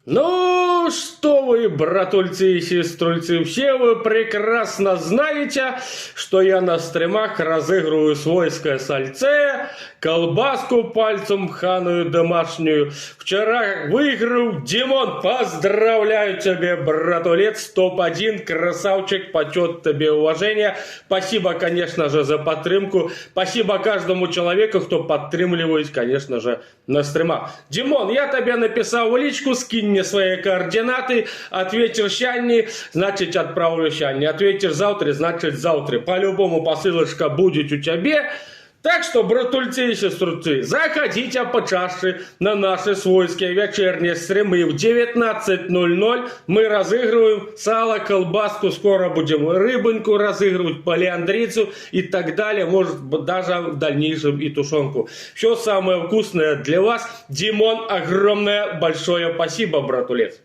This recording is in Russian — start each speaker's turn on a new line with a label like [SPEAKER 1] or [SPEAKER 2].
[SPEAKER 1] Ну, что вы, братульцы и сеструльцы, все вы прекрасно знаете, что я на стримах разыгрываю свойское сальце, колбаску пальцем ханую домашнюю. Вчера выиграл Димон, поздравляю тебя, братулец, топ-1, красавчик, почет тебе, уважение. Спасибо, конечно же, за подтримку. Спасибо каждому человеку, кто подтримливает, конечно же, на стримах. Димон, я тебе написал в личку, скинь мне свои координаты, ответишь сьогодні, значит отправлю сьогодні, ответишь завтра, значит завтра. По-любому посылочка будет у тебя. Так что, братульцы и сеструльцы, заходите почаще на наши свойские вечерние стримы в 19:00. Мы разыгрываем сало, колбаску, скоро будем рыбоньку разыгрывать, полиандрицу и так далее. Может даже в дальнейшем и тушенку. Все самое вкусное для вас. Димон, огромное большое спасибо, братулец.